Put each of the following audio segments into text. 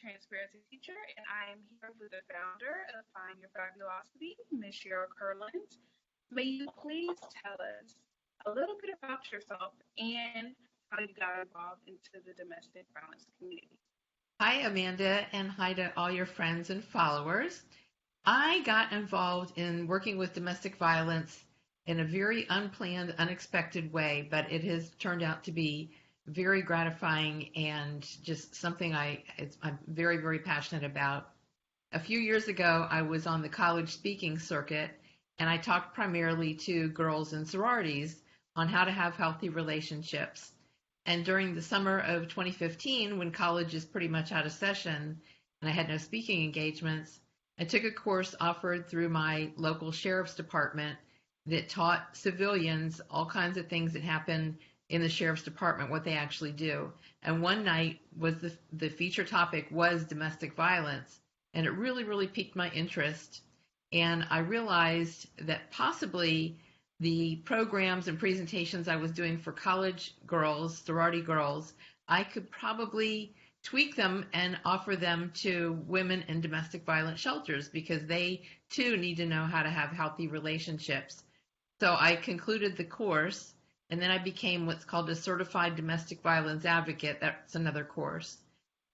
Transparency Teacher, and I am here with the founder of Find Your Fabulosity, Miss Cheryl Curland. May you please tell us a little bit about yourself and how you got involved into the domestic violence community? Hi, Amanda, and hi to all your friends and followers. I got involved in working with domestic violence in a very unplanned, unexpected way, but it has turned out to be very gratifying and just something I'm very, very passionate about. A few years ago, I was on the college speaking circuit, and I talked primarily to girls in sororities on how to have healthy relationships. And during the summer of 2015, when college is pretty much out of session and I had no speaking engagements, I took a course offered through my local sheriff's department that taught civilians all kinds of things that happen in the sheriff's department, what they actually do. And one night was the feature topic was domestic violence, and it really, really piqued my interest. And I realized that possibly the programs and presentations I was doing for college girls, sorority girls, I could probably tweak them and offer them to women in domestic violence shelters because they too need to know how to have healthy relationships. So I concluded the course, and then I became what's called a certified domestic violence advocate. That's another course.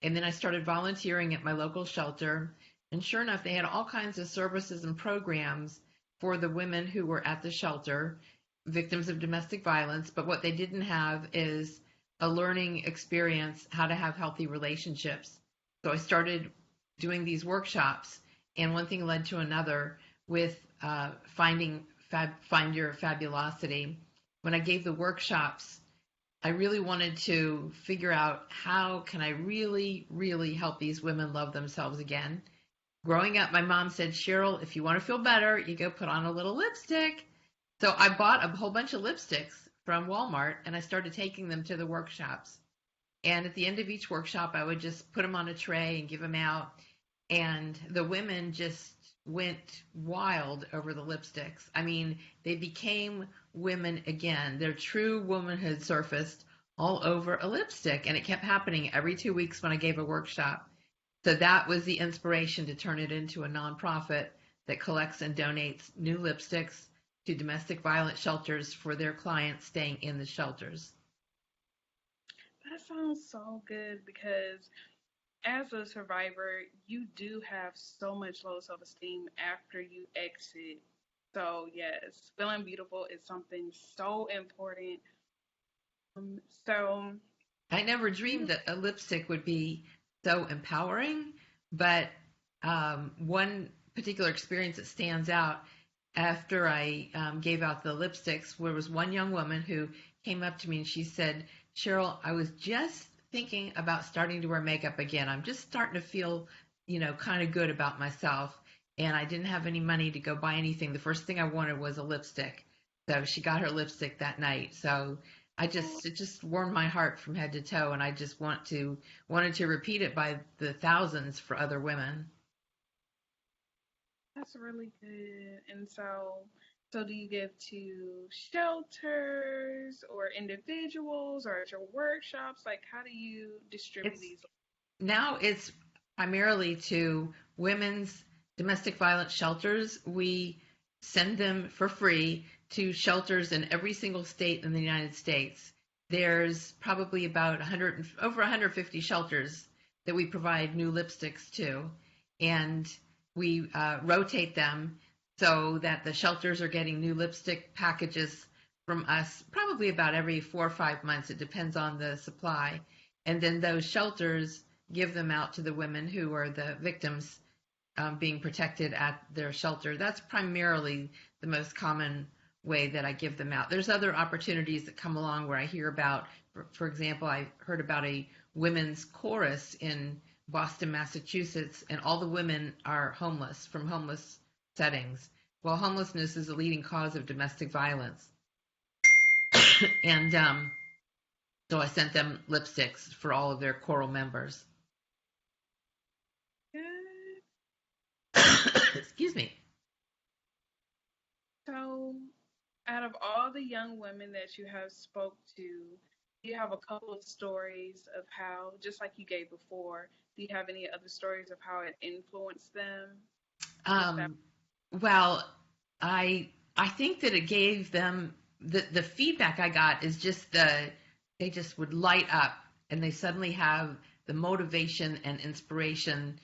And then I started volunteering at my local shelter. And sure enough, they had all kinds of services and programs for the women who were at the shelter, victims of domestic violence. But what they didn't have is a learning experience how to have healthy relationships. So I started doing these workshops, and one thing led to another with Find Your Fabulosity. When I gave the workshops, I really wanted to figure out how can I really, really help these women love themselves again. Growing up, my mom said, Cheryl, if you want to feel better, you go put on a little lipstick. So I bought a whole bunch of lipsticks from Walmart, and I started taking them to the workshops. And at the end of each workshop, I would just put them on a tray and give them out. And the women just went wild over the lipsticks. I mean, they became women again. Their true womanhood surfaced all over a lipstick. And it kept happening every 2 weeks when I gave a workshop. So that was the inspiration to turn it into a nonprofit that collects and donates new lipsticks to domestic violence shelters for their clients staying in the shelters. That sounds so good because as a survivor, you do have so much low self esteem after you exit. So, yes, feeling beautiful is something so important. So, I never dreamed that a lipstick would be so empowering, but one particular experience that stands out after I gave out the lipsticks, there was one young woman who came up to me and she said, Cheryl, I was just thinking about starting to wear makeup again. I'm just starting to feel, kind of good about myself. And I didn't have any money to go buy anything. The first thing I wanted was a lipstick. So she got her lipstick that night. So it just warmed my heart from head to toe. And I just wanted to repeat it by the thousands for other women. that's really good. And so do you give to shelters or individuals or at your workshops? Like, how do you distribute It's these? Now it's primarily to women's domestic violence shelters. We send them for free to shelters in every single state in the United States. There's probably about over 150 shelters that we provide new lipsticks to, and we rotate them so that the shelters are getting new lipstick packages from us probably about every 4 or 5 months. It depends on the supply. And then those shelters give them out to the women who are the victims being protected at their shelter. That's primarily the most common way that I give them out. There's other opportunities that come along where I hear about, for example, I heard about a women's chorus in Boston, Massachusetts, and all the women are homeless from homeless settings. Well, homelessness is a leading cause of domestic violence. And so I sent them lipsticks for all of their choral members. Good. Excuse me. So, out of all the young women that you have spoke to, Do you have a couple of stories of how, just like you gave before, do you have any other stories of how it influenced them with that? Um, well, I think that it gave them the feedback I got is just they just would light up and they suddenly have the motivation and inspiration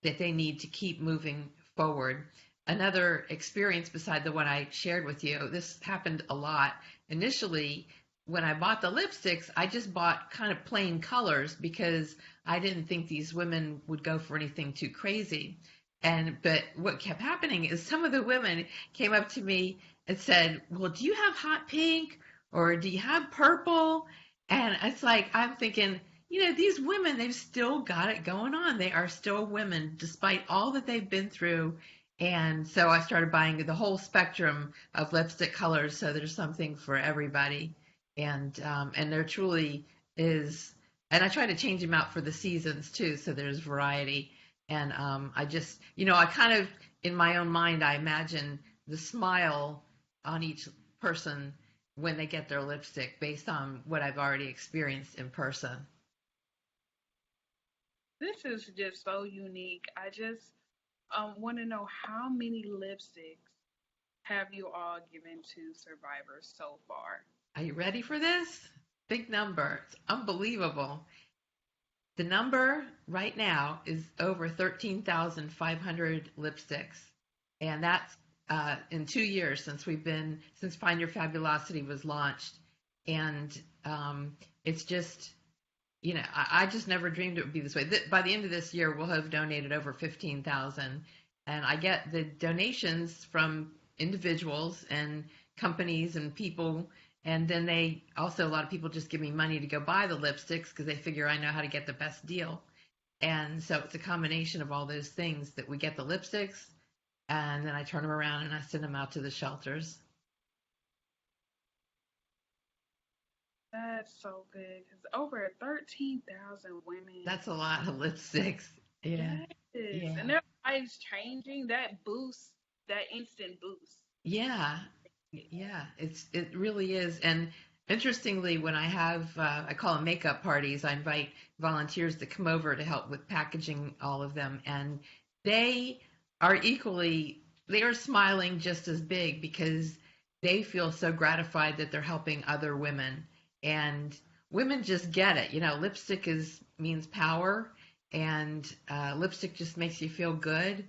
that they need to keep moving forward. Another experience beside the one I shared with you, this happened a lot. Initially, when I bought the lipsticks, I just bought kind of plain colors because I didn't think these women would go for anything too crazy. And but what kept happening is some of the women came up to me and said, "Well, do you have hot pink or do you have purple?" And it's like I'm thinking, these women, they've still got it going on. They are still women despite all that they've been through. And so I started buying the whole spectrum of lipstick colors, so there's something for everybody. And there truly is. And I try to change them out for the seasons too, so there's variety. And I just, I kind of, in my own mind, I imagine the smile on each person when they get their lipstick based on what I've already experienced in person. This is just so unique. I just want to know how many lipsticks have you all given to survivors so far? Are you ready for this? Big number. It's unbelievable. The number right now is over 13,500 lipsticks. And that's in 2 years since Find Your Fabulosity was launched. And it's just, I just never dreamed it would be this way. By the end of this year, we'll have donated over 15,000. And I get the donations from individuals and companies and people. And then a lot of people just give me money to go buy the lipsticks because they figure I know how to get the best deal. And so it's a combination of all those things that we get the lipsticks and then I turn them around and I send them out to the shelters. That's so good because over 13,000 women. That's a lot of lipsticks. Yeah. Yes. Yeah. And their lives changing, that boost, that instant boost. Yeah. Yeah. It really is. And interestingly, when I have I call them makeup parties, I invite volunteers to come over to help with packaging all of them, and they they are smiling just as big because they feel so gratified that they're helping other women, and women just get it. Lipstick is means power, and lipstick just makes you feel good,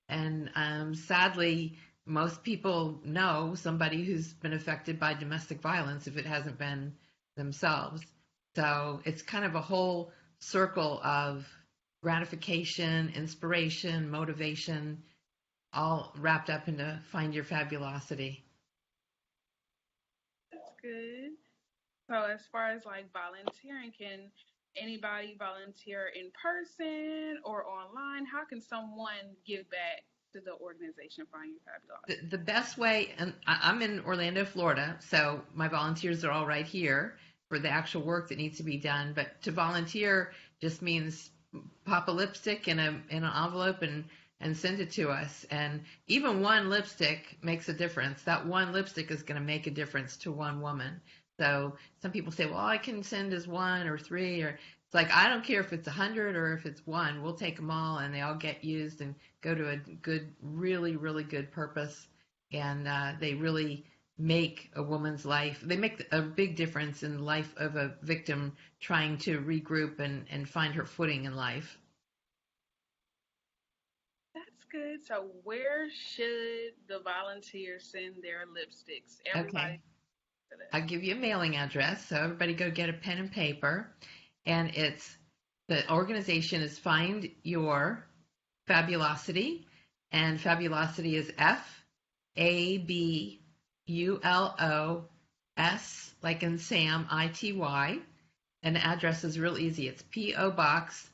and sadly most people know somebody who's been affected by domestic violence if it hasn't been themselves. So it's kind of a whole circle of gratification, inspiration, motivation, all wrapped up into Find Your Fabulosity. That's good. So, as far as like volunteering, can anybody volunteer in person or online? How can someone give back to the organization Find Your Fabulosity? The best way, and I'm in Orlando, Florida, so my volunteers are all right here for the actual work that needs to be done. But to volunteer just means pop a lipstick in an envelope and send it to us. And even one lipstick makes a difference. That one lipstick is going to make a difference to one woman. So some people say, well, I can send as one or three, or it's like I don't care if it's 100 or if it's one. We'll take them all, and they all get used and go to a good, really, really good purpose. And they really make a woman's life. They make a big difference in the life of a victim trying to regroup and find her footing in life. That's good. So, where should the volunteers send their lipsticks? Everybody Okay. to this. I'll give you a mailing address. So everybody go get a pen and paper. And the organization is Find Your Fabulosity. And Fabulosity is FABULOS, like in Sam, ITY. And the address is real easy. It's P.O. Box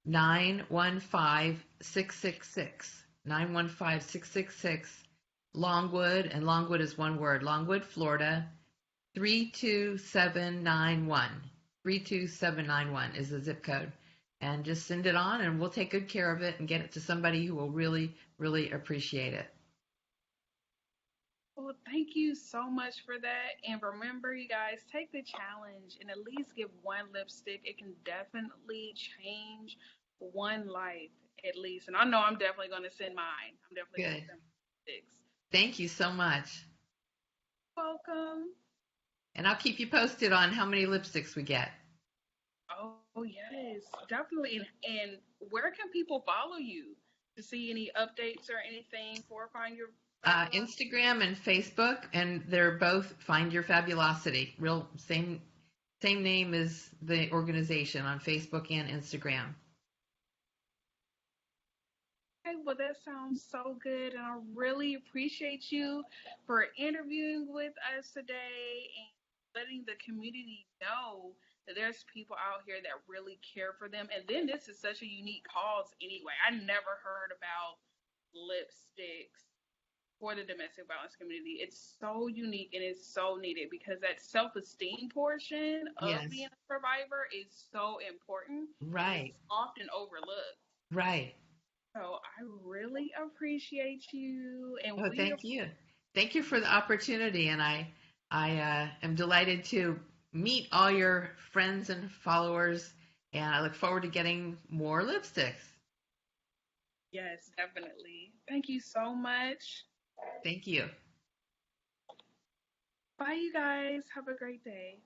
915666. 915666. Longwood, and Longwood is one word. Longwood, Florida 32791. 32791 is the zip code. And just send it on, and we'll take good care of it and get it to somebody who will really, really appreciate it. Well, thank you so much for that. And remember, you guys, take the challenge and at least give one lipstick. It can definitely change one life, at least. And I know I'm definitely going to send mine. I'm definitely going to Good. send my sticks. Thank you so much. Welcome. And I'll keep you posted on how many lipsticks we get. Oh, yes, definitely. And where can people follow you to see any updates or anything for Find Your Fabulous? Instagram and Facebook, and they're both Find Your Fabulosity. Real same name as the organization on Facebook and Instagram. Okay, well, that sounds so good, and I really appreciate you for interviewing with us today and letting the community know that there's people out here that really care for them. And then this is such a unique cause anyway. I never heard about lipsticks for the domestic violence community. It's so unique and it's so needed because that self-esteem portion of Yes. being a survivor is so important and Right. it's often overlooked. Right. So I really appreciate you, and Oh, we thank you. Thank you for the opportunity, and I am delighted to meet all your friends and followers, and I look forward to getting more lipsticks. yes, definitely. Thank you so much. Thank you. Bye, you guys. Have a great day.